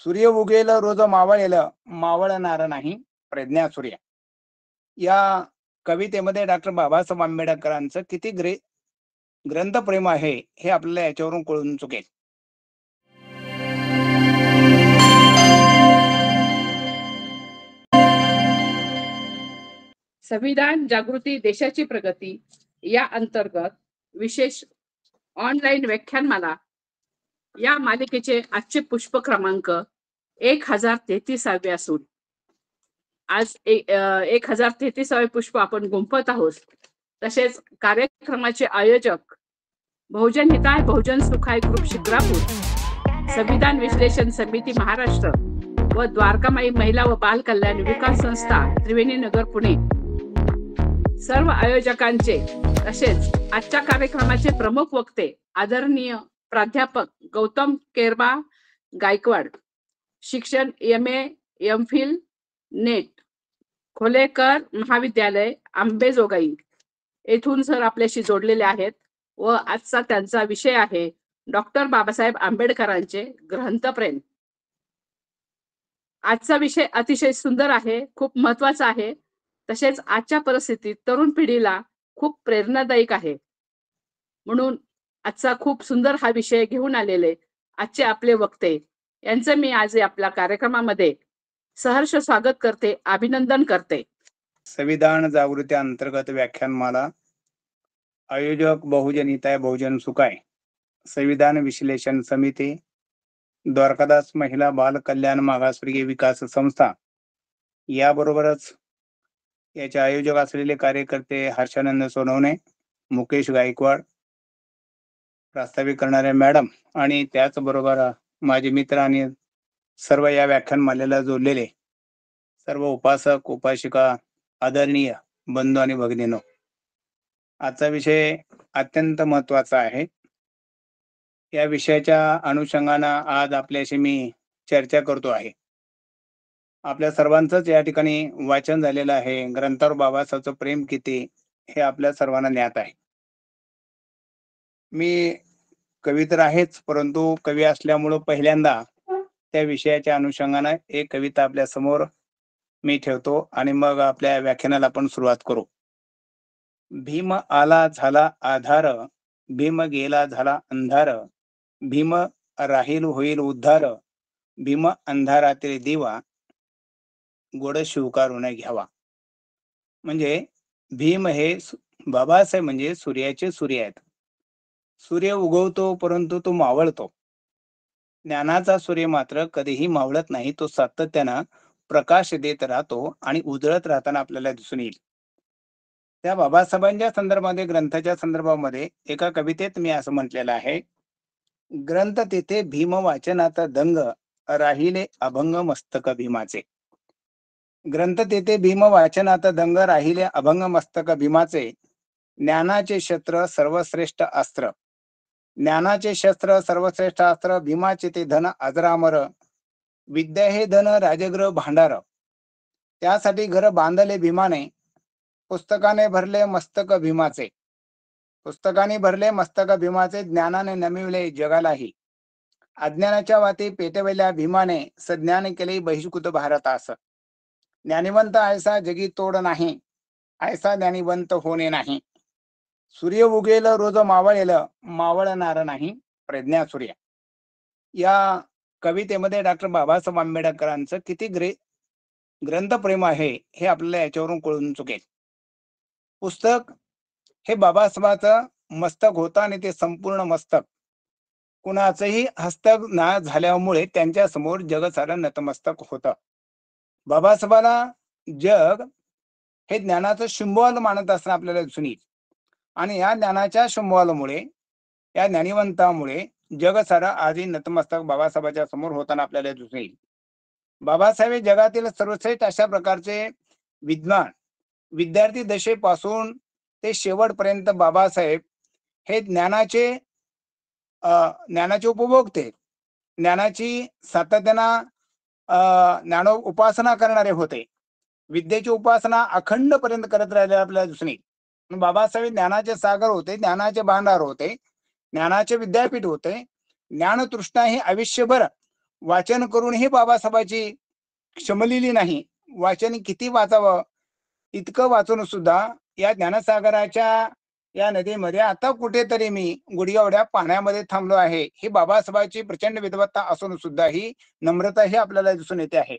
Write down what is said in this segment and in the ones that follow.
सूर्य उगेल रोज मावळेल, मावळणार नाही प्रज्ञा सूर्य. या कवितेमध्ये डॉक्टर बाबासाहेब आंबेडकरांचं किती ग्रंथप्रेम आहे हे आपल्याला याच्यावरून कळून चुकेल. संविधान जागृती देशाची प्रगती या अंतर्गत विशेष ऑनलाईन व्याख्यानमाला या मालिकेचे आजचे पुष्प क्रमांक 1033 असून आज 1033 पुष्प आपण गुंफत आहोत. तसेच कार्यक्रमाचे आयोजक बहुजन हिताय बहुजन सुखाय ग्रुप शिक्रापूर, संविधान विश्लेषण समिती महाराष्ट्र व द्वारकामाई महिला व बाल कल्याण विकास संस्था त्रिवेणी नगर पुणे, सर्व आयोजकांचे तसेच आजच्या कार्यक्रमाचे प्रमुख वक्ते आदरणीय प्राध्यापक गौतम केरबा गायकवाड, शिक्षण MA MPhil नेट, खोलेकर महाविद्यालय आंबेजोगाई येथून सर आपल्याशी जोडलेले आहेत व आजचा त्यांचा विषय आहे डॉक्टर बाबासाहेब आंबेडकरांचे ग्रंथप्रेम. आजचा विषय अतिशय सुंदर आहे, खूप महत्वाचा आहे. तसेच आजच्या परिस्थितीत तरुण पिढीला खूप प्रेरणादायक आहे. म्हणून आजचा खूप सुंदर हा विषय घेऊन आलेले आजचे आपले वक्ते यांचं मी आज आपल्या कार्यक्रमामध्ये सहर्ष स्वागत करते, अभिनंदन करते. संविधान जागृती अंतर्गत व्याख्यानमाला आयोजक बहुजन हिताय बहुजन सुखाय, संविधान विश्लेषण समिती, द्वारकादास महिला बाल कल्याण मागासवर्गीय विकास संस्था, याबरोबरच याचे आयोजक असलेले कार्यकर्ते हर्षानंद सोनवणे, मुकेश गायकवाड, प्रास्ताविक करणारे मॅडम आणि त्याचबरोबर माझे मित्र आणि सर्व या व्याख्यानमालेला जोडलेले सर्व उपासक उपासिका, आदरणीय बंधू आणि भगिनींनो, आजचा विषय अत्यंत महत्वाचा आहे. या विषयाच्या अनुषंगाने आज आपल्याशी मी चर्चा करतो आहे. आपल्या सर्वांचंच या ठिकाणी वाचन झालेलं आहे. ग्रंथावर बाबासाहेबचं प्रेम किती हे आपल्या सर्वांना ज्ञात आहे. मी कवी तर आहेच, परंतु कवी असल्यामुळं पहिल्यांदा त्या विषयाच्या अनुषंगाने एक कविता आपल्या समोर मी ठेवतो आणि मग आपल्या व्याख्यानाला आपण सुरुवात करू. भीम आला झाला आधार, भीम गेला झाला अंधार, भीम राहील होईल उद्धार, भीम अंधारातील दिवा, गोड शिवकारून घ्यावा. म्हणजे भीम हे बाबासाहेब म्हणजे सूर्याचे सूर्य आहेत. सूर्य उगवतो परंतु तो मावळतो. ज्ञानाचा सूर्य मात्र कधीही मावळत नाही, तो सातत्यानं प्रकाश देत राहतो आणि उजळत राहताना आपल्याला दिसून येईल. त्या बाबासाहेबांच्या संदर्भामध्ये ग्रंथाच्या संदर्भामध्ये एका कवितेत मी असं म्हटलेलं आहे, ग्रंथ तेथे भीम वाचनात दंग, राहिले अभंग मस्तक भीमाचे. ग्रंथ तेथे भीम वाचनात दंग, राहिले अभंग मस्तक भीमाचे. ज्ञानाचे शस्त्र सर्वश्रेष्ठ अस्त्र, ज्ञानाचे शस्त्र सर्वश्रेष्ठ अस्त्र, भीमाचे ते धन अजरामर. विद्या हे धन राजगृह भांडार, त्यासाठी घर बांधले भीमाने. पुस्तकाने भरले मस्तक भीमाचे, पुस्तकाने भरले मस्तक भीमाचे. ज्ञानाने नमिवले जगालाही, अज्ञानाच्या वाती पेटवल्या भीमाने. सज्ञान केले बहिष्कृत भारतास. ज्ञानिवंत ऐसा जगी तोड नाही, ऐसा ज्ञानिवंत होणे नाही. सूर्य उगेल रोज मावळेल, मावळणार नाही प्रज्ञा सूर्य. या कवितेमध्ये डॉक्टर बाबासाहेब आंबेडकरांचं किती ग्रंथप्रेम आहे हे आपल्याला याच्यावरून कळून चुकेल. पुस्तक हे बाबासाहेबांचं मस्तक होतं आणि ते संपूर्ण मस्तक कुणाचंही हस्तक ना झाल्यामुळे त्यांच्या समोर जग सारं नतमस्तक होतं. बाबासाहेबांना जग हे ज्ञानाचं सिंबॉल मानत असताना आपल्याला दिसून येईल आणि या ज्ञानाच्या सिंबॉलमुळे, या ज्ञानिवंतामुळे जग सारं आजही नतमस्तक बाबासाहेबांच्या समोर होताना आपल्याला दिसून येईल. बाबासाहेब हे जगातील सर्वश्रेष्ठ अशा प्रकारचे विद्वान, विद्यार्थी दशेपासून ते शेवटपर्यंत बाबासाहेब हे ज्ञानाचे उपभोक्ते, ज्ञानाची सातत्यानं ज्ञान उपासना करणारे होते. विद्येची उपासना अखंड पर्यंत करत राहिले आपल्याला दिसून येईल. बाबासाहेब ज्ञानाचे सागर होते, ज्ञानाचे भांडार होते, ज्ञानाचे विद्यापीठ होते. ज्ञानतृष्णा ही आयुष्यभर वाचन करूनही बाबासाहेबांची क्षमलेली नाही. वाचन किती वाचावं इतकं वाचून सुद्धा या ज्ञानसागराच्या या नदीमध्ये आता कुठेतरी मी गुडघ्या पाण्यामध्ये थांबलो आहे. ही बाबासाहेबांची प्रचंड विद्वत्ता असून सुद्धा ही नम्रता ही आपल्याला दिसून येते आहे.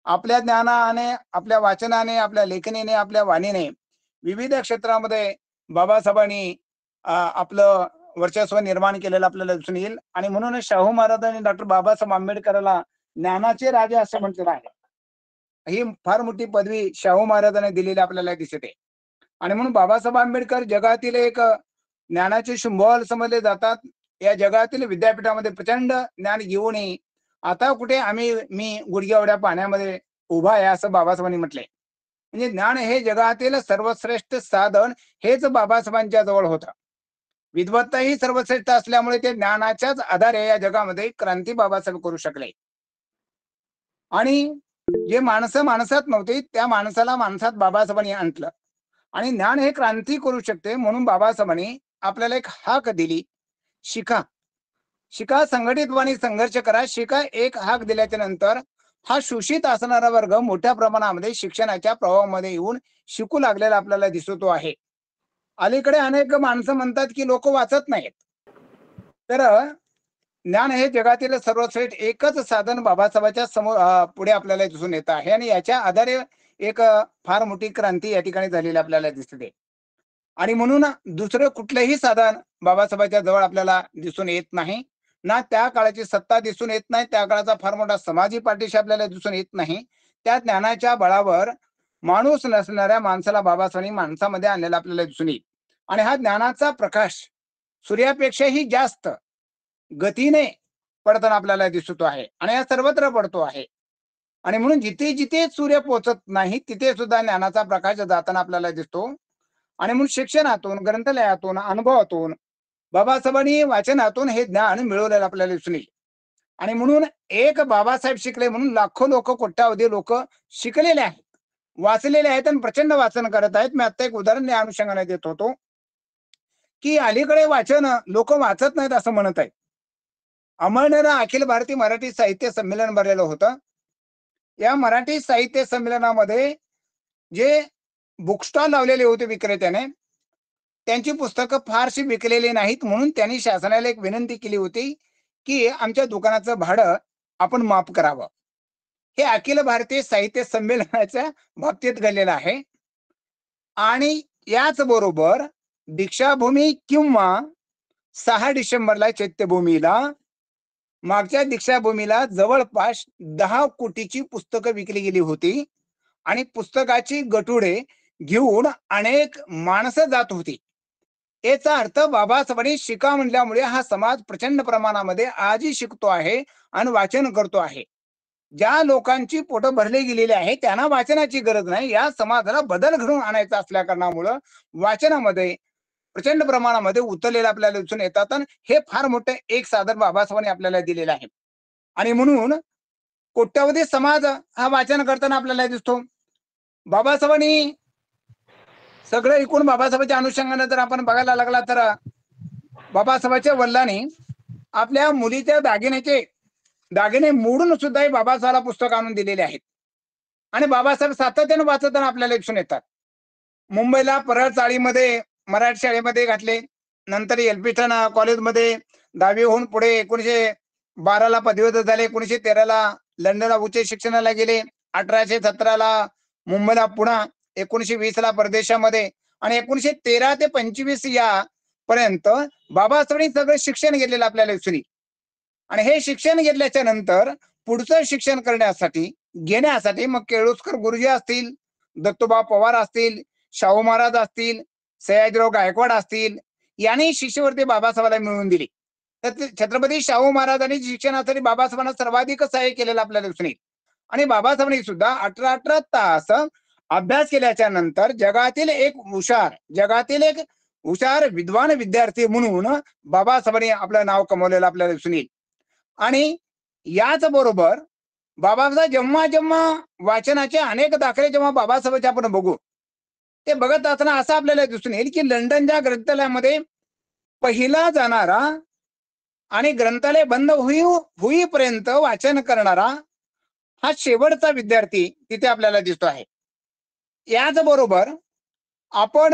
आपल्या ज्ञानाने, आपल्या वाचनाने, आपल्या लेखणीने, आपल्या वाणीने विविध क्षेत्रामध्ये बाबासाहेबांनी आपलं वर्चस्व निर्माण केलेलं आपल्याला दिसून येईल. आणि म्हणूनच शाहू महाराजांनी डॉक्टर बाबासाहेब आंबेडकरांना ज्ञानाचे राजे असं म्हटलेलं आहे. ही फार मोठी पदवी शाहू महाराजांनी दिलेली आपल्याला दिसते. आणि म्हणून बाबासाहेब आंबेडकर जगातील एक ज्ञानाचे शुंभल समजले जातात. या जगातील विद्यापीठामध्ये प्रचंड ज्ञान घेऊनही आता कुठे मी गुडघ्या पाण्यामध्ये उभा आहे असं बाबासाहेबांनी म्हटलंय. म्हणजे ज्ञान हे जगातील सर्वश्रेष्ठ साधन हेच बाबासाहेबांच्या जवळ होतं. विद्वत्ता ही सर्वश्रेष्ठ असल्यामुळे ते ज्ञानाच्याच आधारे या जगामध्ये क्रांती बाबासाहेब करू शकले. आणि जे माणसं माणसात नव्हते त्या माणसाला माणसात बाबासाहेबांनी आणलं. आणि ज्ञान हे क्रांती करू शकते म्हणून बाबासाहेबांनी आपल्याला एक हाक दिली, शिका. शिका, संघटितपणे संघर्ष करा. शिका एक हाक दिल्याच्या नंतर हा शोषित असणारा वर्ग मोठ्या प्रमाणामध्ये शिक्षणाच्या प्रवाहामध्ये येऊन शिकू लागलेला आपल्याला दिसतो आहे. अलीकडे अनेक माणसं म्हणतात की लोक वाचत नाहीत. तर ज्ञान हे जगातील सर्वश्रेष्ठ एकच साधन बाबासाहेबांच्या समोर पुढे आपल्याला दिसून येत आहे. आणि याच्या आधारे एक फार मोठी क्रांती या ठिकाणी झालेली आपल्याला दिसते. आणि म्हणून दुसरं कुठलंही साधन बाबासाहेबांच्या जवळ आपल्याला दिसून येत नाही. ना त्या काळाची सत्ता दिसून येत नाही, त्या काळाचा फार मोठा समाजी पाठीशी आपल्याला दिसून येत नाही. त्या ज्ञानाच्या बळावर माणूस नसणाऱ्या माणसाला बाबासाहेबांनी माणसामध्ये आणलेला आपल्याला दिसून येईल. आणि हा ज्ञानाचा प्रकाश सूर्यापेक्षाही जास्त गतीने पडताना आपल्याला दिसतो आहे. आणि हा सर्वत्र पडतो आहे. आणि म्हणून जिथे जिथे सूर्य पोहोचत नाही तिथे सुद्धा ज्ञानाचा प्रकाश जाताना आपल्याला दिसतो. आणि म्हणून शिक्षणातून, ग्रंथालयातून, अनुभवातून, बाबासाहेबांनी वाचनातून हे ज्ञान मिळवलेलं आपल्याला दिसून येईल. आणि म्हणून एक बाबासाहेब शिकले म्हणून लाखो लोक, कोट्यावधी लोक शिकलेले आहेत, वाचलेले आहेत आणि प्रचंड वाचन करत आहेत. मी आता एक उदाहरण या अनुषंगाने देत होतो की अलीकडे वाचन लोक वाचत नाहीत असं म्हणत आहेत. अमळनेर अखिल भारतीय मराठी साहित्य संमेलन भरलेलं होतं. या मराठी साहित्य संमेलनामध्ये जे बुक स्टॉल लावलेले होते विक्रेत्याने, त्यांची पुस्तकं फारशी विकलेली नाहीत म्हणून त्यांनी शासनाला एक विनंती केली होती की आमच्या दुकानाचं भाडं आपण माफ करावं. हे अखिल भारतीय साहित्य संमेलनाच्या बाबतीत घडलेलं आहे. आणि याच बरोबर दीक्षाभूमी किंवा 6 डिसेंबरला चैत्यभूमीला, मागच्या दीक्षाभूमीला जवळपास 10 कोटीची पुस्तकं विकली गेली होती. आणि पुस्तकाची गठुडे घेऊन अनेक माणसं जात होती. याचा अर्थ बाबासाहेबांनी शिका म्हणल्यामुळे हा समाज प्रचंड प्रमाणामध्ये आजही शिकतो आहे आणि वाचन करतो आहे. ज्या लोकांची पोटं भरली गेलेली आहे त्यांना वाचनाची गरज नाही. या समाजाला बदल घडवून आणायचा असल्या कारणामुळं वाचनामध्ये प्रचंड प्रमाणामध्ये उतरलेलं आपल्याला दिसून येतात. आणि हे फार मोठं एक साधन बाबासाहेबांनी आपल्याला दिलेलं आहे. आणि म्हणून कोट्यावधी समाज हा वाचन करताना आपल्याला दिसतो. बाबासाहेबांनी सगळं ऐकून बाबासाहेबांच्या अनुषंगाने जर आपण बघायला लागला तर बाबासाहेबांच्या वडिलांनी आपल्या मुलीच्या दागिने मोडून सुद्धा बाबासाहेबांना पुस्तक आणून दिलेले आहेत. आणि बाबासाहेब सातत्याने वाचताना आपल्याला दिसून येतात. मुंबईला परळ चाळीमध्ये मराठी शाळेमध्ये घातले, नंतर एल्फिस्टन कॉलेजमध्ये 10वी होऊन पुढे 1912ला पदवीधर झाले. 1913ला लंडनला उच्च शिक्षणाला गेले. 1817ला मुंबईला पुन्हा, 1920ला परदेशामध्ये, आणि 1913 ते 25 या पर्यंत बाबासाहेबांनी सगळं शिक्षण घेतलेलं आपल्याला दिसून येईल. आणि हे शिक्षण घेतल्याच्या नंतर पुढचं शिक्षण घेण्यासाठी मग केळुस्कर गुरुजी असतील, दत्तोबा पवार असतील, शाहू महाराज असतील, सयाजीराव गायकवाड असतील, यांनी शिष्यवृत्ती बाबासाहेबांना मिळवून दिली. तर छत्रपती शाहू महाराजांनी शिक्षणासाठी बाबासाहेबांना सर्वाधिक सहाय्य केलेलं आपल्याला दिसून येईल. आणि बाबासाहेबांनी सुद्धा 18 तास अभ्यास केल्याच्या नंतर जगातील एक हुशार विद्वान विद्यार्थी म्हणून बाबासाहेबांनी आपलं नाव कमवलेलं आपल्याला दिसून येईल. आणि याच बरोबर बाबासाहेब जेव्हा वाचनाचे अनेक दाखले जेव्हा बाबासाहेबांचे आपण बघू, ते बघत असताना असं आपल्याला दिसून येईल की लंडनच्या ग्रंथालयामध्ये पहिला जाणारा आणि ग्रंथालय बंद होईपर्यंत वाचन करणारा हा शेवटचा विद्यार्थी तिथे आपल्याला दिसतो आहे. याचबरोबर आपण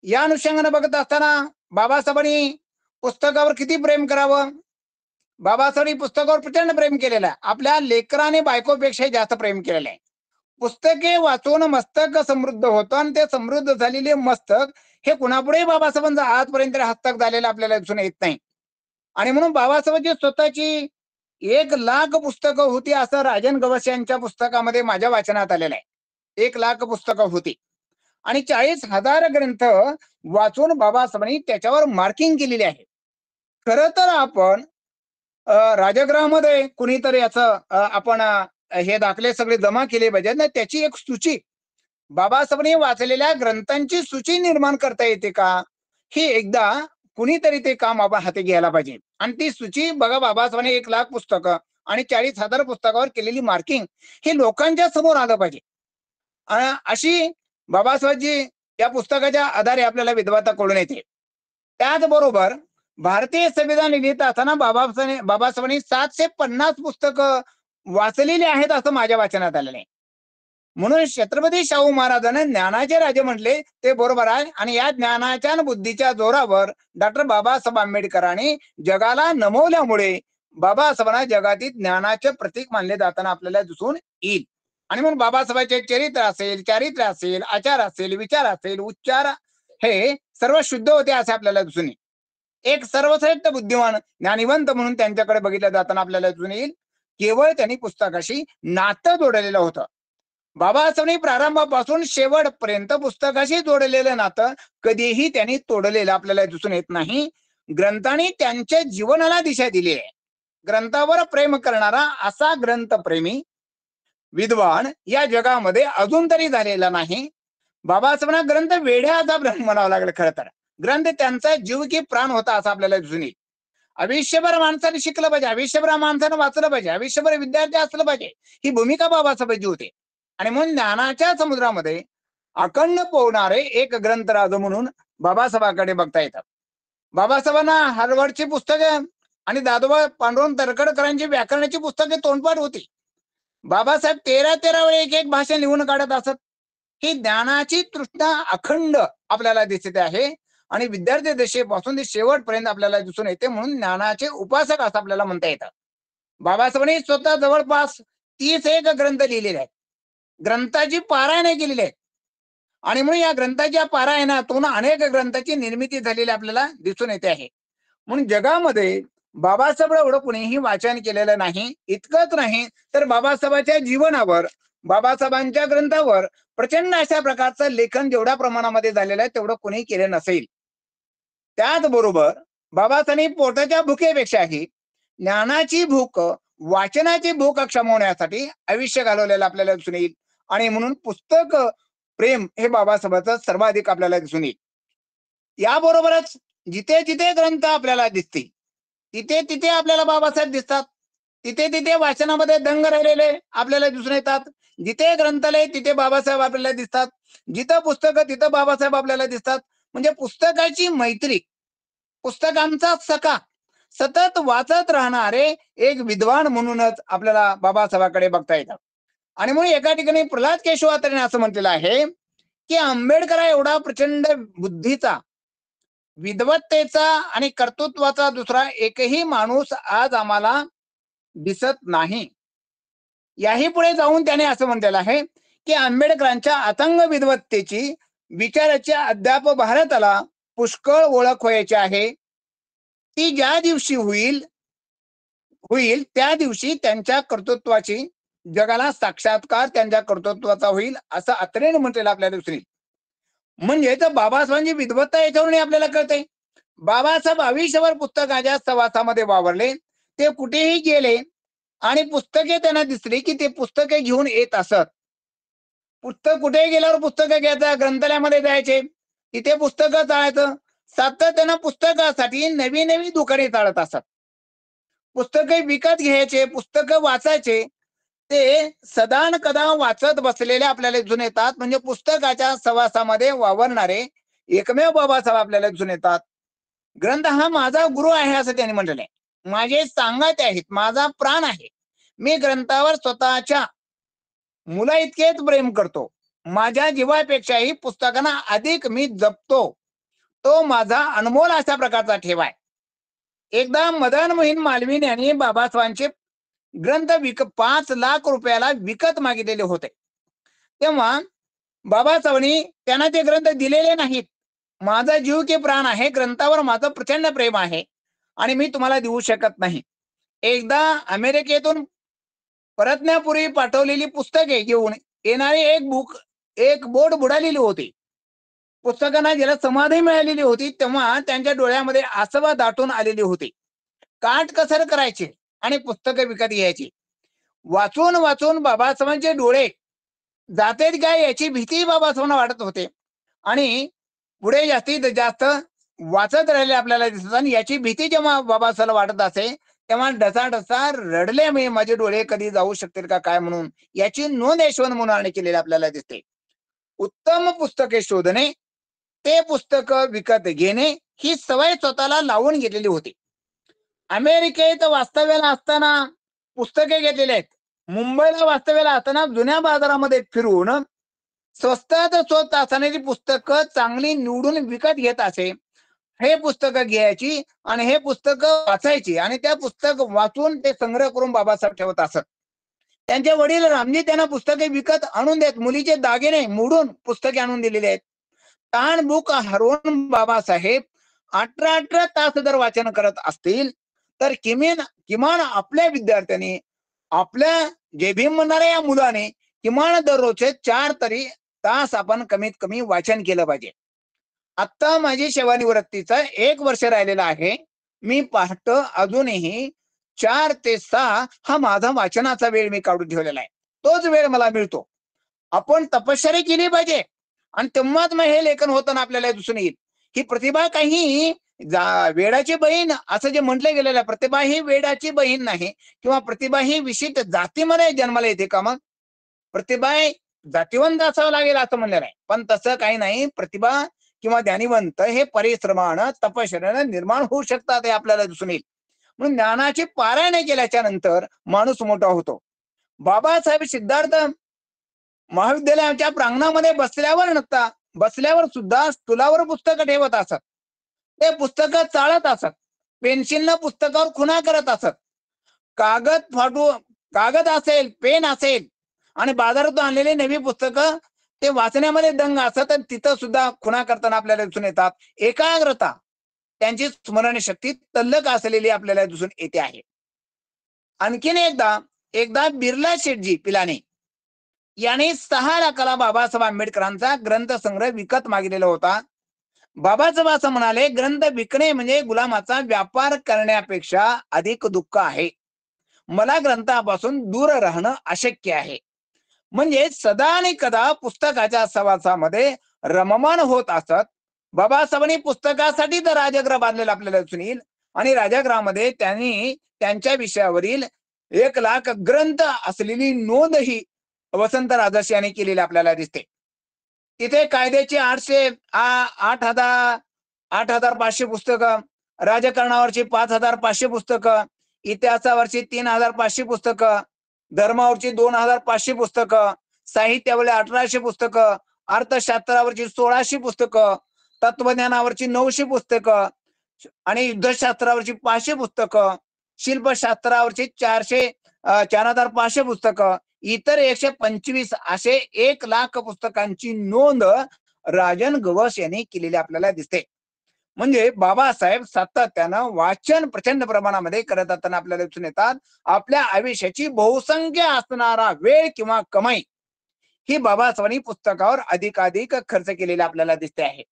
या अनुषंगाने बघत असताना बाबासाहेबांनी पुस्तकावर किती प्रेम करावं. बाबासाहेबांनी पुस्तकावर प्रचंड प्रेम केलेलं आहे. आपल्या लेकराने बायकोपेक्षा जास्त प्रेम केलेलं आहे. पुस्तके वाचून मस्तक समृद्ध होतं आणि ते समृद्ध झालेले मस्तक हे कुणापुढे बाबासाहेबांचं आजपर्यंत हस्तक झालेलं आपल्याला दिसून येत नाही. आणि म्हणून बाबासाहेबांची स्वतःची 1,00,000 पुस्तकं होती असं राजन गवस यांच्या पुस्तकामध्ये माझ्या वाचनात आलेलं आहे. 1,00,000 पुस्तकं होती आणि 40,000 ग्रंथ वाचून बाबासाहेबांनी त्याच्यावर मार्किंग केलेली आहे. खरं तर आपण राजगृहामध्ये कुणीतरी याचं आपण हे दाखले सगळे जमा केले पाहिजे ना. त्याची एक सूची बाबासाहेबांनी वाचलेल्या ग्रंथांची सूची निर्माण करता येते का, ही एकदा कुणीतरी ते काम आपण हाती घ्यायला पाहिजे. आणि ती सूची बघा, बाबासाहेबांनी 1,00,000 पुस्तकं आणि 40,000 पुस्तकावर केलेली मार्किंग हे लोकांच्या समोर आलं पाहिजे. अशी बाबासाहेबांची या पुस्तकाच्या आधारे आपल्याला विद्वत्ता कळून येते. त्याचबरोबर भारतीय संविधान लिहित असताना बाबासाहेबांनी 750 पुस्तकं वाचलेली आहेत असं माझ्या वाचनात आलेलं आहे. म्हणून छत्रपती शाहू महाराजांना ज्ञानाचे राजे म्हटले ते बरोबर आहे. आणि या ज्ञानाच्या आणि बुद्धीच्या जोरावर डॉक्टर बाबासाहेब आंबेडकरांनी जगाला नमवल्यामुळे बाबासाहेबांना जगातील ज्ञानाचे प्रतीक मानले जाताना आपल्याला दिसून येईल. आणि म्हणून बाबासाहेबांचे चरित्र असेल, चारित्र्य असेल, आचार असेल, विचार असेल, उच्चार हे सर्व शुद्ध होते असे आपल्याला दिसून येईल. एक सर्वश्रेष्ठ बुद्धिमान ज्ञानिवंत म्हणून त्यांच्याकडे बघितलं जाताना आपल्याला दिसून येईल. केवळ त्यांनी पुस्तकाशी नातं जोडलेलं होतं. बाबासाहेबांनी प्रारंभापासून शेवटपर्यंत पुस्तकाशी जोडलेलं नातं कधीही त्यांनी तोडलेलं आपल्याला दिसून येत नाही. ग्रंथाने त्यांच्या जीवनाला दिशा दिली आहे. ग्रंथावर प्रेम करणारा असा ग्रंथप्रेमी विद्वान या जगामध्ये अजून तरी झालेला नाही. बाबासाहेबांना ग्रंथ वेड्याचा ग्रंथ म्हणावं लागलं. खरं तर ग्रंथ त्यांचा जीव की प्राण होता असं आपल्याला दिसून येईल. आयुष्यभर माणसाने शिकलं पाहिजे, आयुष्यभर माणसानं वाचलं पाहिजे, आयुष्यभर विद्यार्थी असलं पाहिजे, ही भूमिका बाबासाहेबांची होती. आणि म्हणून ज्ञानाच्या समुद्रामध्ये अखंड पोहणारे एक ग्रंथराज म्हणून बाबासाहेबांकडे बघता येतात. बाबासाहेबांना हार्वर्डची पुस्तकं आणि दादोबा पांडुरंग तरखडकरांची व्याकरणाची पुस्तके तोंडपाठ होती. बाबासाहेब 13 वेळी एक भाषण लिहून काढत असत. ही ज्ञानाची तृष्णा अखंड आपल्याला दिसते आहे आणि विद्यार्थी दशेपासून ते शेवटपर्यंत आपल्याला दिसून येते. म्हणून ज्ञानाचे उपासक असं आपल्याला म्हणता येतं. बाबासाहेबांनी स्वतः जवळपास 31 ग्रंथ लिहिलेले आहेत. ग्रंथाची पारायणे केलेली आहेत. आणि म्हणून या ग्रंथाच्या पारायणातून अनेक ग्रंथाची निर्मिती झालेली आपल्याला दिसून येते आहे. म्हणून जगामध्ये बाबासाहेब एवढं कुणीही वाचन केलेलं नाही. इतकंच नाही तर बाबासाहेबांच्या जीवनावर, बाबासाहेबांच्या ग्रंथावर प्रचंड अशा प्रकारचं लेखन जेवढ्या प्रमाणामध्ये झालेलं आहे तेवढं कोणी केलं नसेल. त्याचबरोबर बाबासाहेबांनी पोटाच्या भुकेपेक्षाही ज्ञानाची भूक, वाचनाची भूक क्षमवण्यासाठी आयुष्य घालवलेलं आपल्याला दिसून येईल. आणि म्हणून पुस्तक प्रेम हे बाबासाहेबांचं सर्वाधिक आपल्याला दिसून येईल. याबरोबरच जिथे जिथे ग्रंथ आपल्याला दिसतील तिथे तिथे आपल्याला बाबासाहेब दिसतात. तिथे तिथे वाचनामध्ये दंग राहिलेले आपल्याला दिसून येतात. जिथे ग्रंथालय तिथे बाबासाहेब आपल्याला दिसतात. जिथं पुस्तकं तिथं बाबासाहेब आपल्याला दिसतात. म्हणजे पुस्तकाची मैत्री, पुस्तकांचा सखा, सतत वाचत राहणारे एक विद्वान म्हणूनच आपल्याला बाबासाहेबांकडे बघता येतात. आणि म्हणून एका ठिकाणी प्रल्हाद केशवात्रेने असं म्हटलेलं आहे की आंबेडकर एवढा प्रचंड बुद्धीचा, विद्वत्तेचा आणि कर्तृत्वाचा दुसरा एकही माणूस आज आम्हाला दिसत नाही. याही पुढे जाऊन त्याने असं म्हटलेलं आहे की आंबेडकरांच्या अथांग विद्वत्तेची, विचाराची अद्याप भारताला पुष्कळ ओळख व्हायची आहे. ती ज्या दिवशी होईल त्या दिवशी त्यांच्या कर्तृत्वाची जगाला साक्षात्कार त्यांच्या कर्तृत्वाचा होईल असं अत्रेने म्हटलेलं आपल्याला दिसून येईल. म्हणजे तर बाबासाहेबांची विद्वत्ता याच्यावरून आपल्याला कळते. बाबासाहेब आयुष्यभर पुस्तकाच्या सहवासामध्ये वावरले. ते कुठेही गेले आणि पुस्तके त्यांना दिसली की ते पुस्तके घेऊन येत असत. पुस्तक कुठेही गेल्यावर पुस्तकं घ्यायचं, ग्रंथालयामध्ये जायचे, तिथे पुस्तकं चाळायचं. सातत्यानं पुस्तकासाठी नवी नवी दुकाने चालत असत. पुस्तके विकत घ्यायचे, पुस्तकं वाचायचे. ते सदान कदा वाचत बसलेले आपल्याला दिसून येतात. म्हणजे पुस्तकाच्या सहवासामध्ये वावरणारे एकमेव बाबासाहेब आपल्याला दिसून येतात. ग्रंथ हा माझा गुरु आहे असं त्यांनी म्हटलेलं आहे. माझे सांगाते आहेत, माझा प्राण आहे. मी ग्रंथावर स्वतःच्या मुला इतकेच प्रेम करतो. माझ्या जीवापेक्षाही पुस्तकांना अधिक मी जपतो. तो माझा अनमोल अशा प्रकारचा ठेवा आहे. एकदा मदन मोहीन मालवीन यांनी बाबासाहेबांचे ग्रंथ 5 लाख रुपयाला विकत मागितलेले होते. तेव्हा बाबासाहेबांनी त्यांना ते ग्रंथ दिलेले नाहीत. माझा जीव की प्राण आहे, ग्रंथावर माझं प्रचंड प्रेम आहे आणि मी तुम्हाला देऊ शकत नाही. एकदा अमेरिकेतून परतण्यापूर्वी पाठवलेली पुस्तके घेऊन येणारी एक बोट बुडालेली होती. पुस्तकांना ज्याला समाधी मिळालेली होती तेव्हा त्यांच्या डोळ्यामध्ये आसवा दाटून आलेली होती. काटकसर करायचे आणि पुस्तकं विकत घ्यायची. वाचून वाचून बाबासाहेबांचे डोळे जातेत काय याची भीती बाबासाहेबांना वाटत होते आणि पुढे जास्तीत जास्त वाचत राहिले आपल्याला दिसत. आणि याची भीती जेव्हा बाबासाहेबांना वाटत असे तेव्हा ढसा रडले, मी माझे डोळे कधी जाऊ शकतील का काय म्हणून. याची नोंद यशवंत मुलाने केलेली आपल्याला दिसते. उत्तम पुस्तके शोधणे, ते पुस्तक विकत घेणे ही सवय स्वतःला लावून घेतलेली होती. अमेरिकेत वास्तव्याला असताना पुस्तके घेतलेले आहेत. मुंबईला वास्तव्याला असताना जुन्या बाजारामध्ये फिरून स्वस्तात स्वस्त असणारी पुस्तकं चांगली निवडून विकत घेत असे. हे पुस्तकं घ्यायची आणि हे पुस्तकं वाचायची आणि त्या पुस्तक वाचून ते संग्रह करून बाबासाहेब ठेवत असत. त्यांचे वडील रामजी त्यांना पुस्तके विकत आणून देत. मुलीचे दागिने मोडून पुस्तके आणून दिलेले आहेत. ताण बुक हरवून बाबासाहेब 18 तास जर वाचन करत असतील तर किमान आपल्या विद्यार्थ्यांनी, आपल्या जे भीम म्हणणाऱ्या या मुलाने किमान दररोजचे 4 तरी तास आपण कमीत कमी वाचन केलं पाहिजे. आता माझी सेवानिवृत्तीचा 1 वर्ष राहिलेला आहे. मी पाहतो अजूनही 4 ते 6 हा माझा वाचनाचा वेळ मी काढून ठेवलेला आहे. तोच वेळ मला मिळतो. आपण तपश्चर्या केली पाहिजे आणि तेव्हाच मग हे लेखन होताना आपल्याला दिसून येईल. ही प्रतिभा काही वेडाची बहीण असं जे म्हटलं गेलेलं आहे, प्रतिभा ही वेडाची बहीण नाही किंवा प्रतिभा ही विशिष्ट जातीमध्ये जन्माला येते का? मग प्रतिभा जातीवंत असावं लागेल असं म्हणलेलं आहे, पण तसं काही नाही. प्रतिभा किंवा ज्ञानीवंत हे परिश्रमानं तपश्चर्यानं निर्माण होऊ शकतात हे आपल्याला दिसून येईल. म्हणून ज्ञानाची पारायण केल्याच्या नंतर माणूस मोठा होतो. बाबासाहेब सिद्धार्थ महाविद्यालयाच्या प्रांगणामध्ये बसल्यावर सुद्धा स्टुलावर पुस्तकं ठेवत असत. ते पुस्तकं चाळत असत. पेन्सिलनं पुस्तकावर खुणा करत असत. कागद असेल, पेन असेल आणि बाजारातून आणलेली नवी पुस्तकं ते वाचण्यामध्ये दंग असत आणि तिथं सुद्धा खुणा करताना आपल्याला दिसून येतात. एकाग्रता, त्यांची स्मरणशक्ती तल्लक असलेली आपल्याला दिसून येते आहे. आणखीन एकदा बिर्ला शेठजी पिलानी याने 6 लाखाला बाबासाहेब आंबेडकरांचा ग्रंथसंग्रह विकत मागितलेला होता. बाबासाहेब असं म्हणाले, ग्रंथ विकणे म्हणजे गुलामाचा व्यापार करण्यापेक्षा अधिक दुःख आहे. मला ग्रंथापासून दूर राहणं अशक्य आहे. म्हणजे सदा आणि कदा पुस्तकाच्या सहवासामध्ये रममान होत असत. बाबासाहेबांनी पुस्तकासाठी तर राजगृह बांधलेलं आपल्याला दिसून येईल आणि राजगृहामध्ये त्यांनी त्यांच्या विषयावरील 1 लाख ग्रंथ असलेली नोंद ही वसंत राजर्षी यांनी केलेली आपल्याला दिसते. तिथे कायद्याची 8,500 पुस्तकं, राजकारणावरची 5,500 पुस्तकं, इतिहासावरची 3,500 पुस्तकं, धर्मावरची 2,500 पुस्तकं, साहित्यावरची 1,800 पुस्तकं, अर्थशास्त्रावरची 1,600 पुस्तकं, तत्वज्ञानावरची 900 पुस्तकं आणि युद्धशास्त्रावरची 500 पुस्तकं, शिल्पशास्त्रावरची 4,500 पुस्तकं, इतर 125 असे 1 लाख पुस्तकांची नोंद राजन गवस यांनी केलेली आपल्याला दिसते. म्हणजे बाबासाहेब सातत्यानं वाचन प्रचंड प्रमाणामध्ये करत असताना आपल्याला दिसून येतात. आपल्या आयुष्याची बहुसंख्य असणारा वेळ किंवा कमाई ही बाबासाहेबांनी पुस्तकावर अधिकाधिक खर्च केलेला आपल्याला दिसते आहे.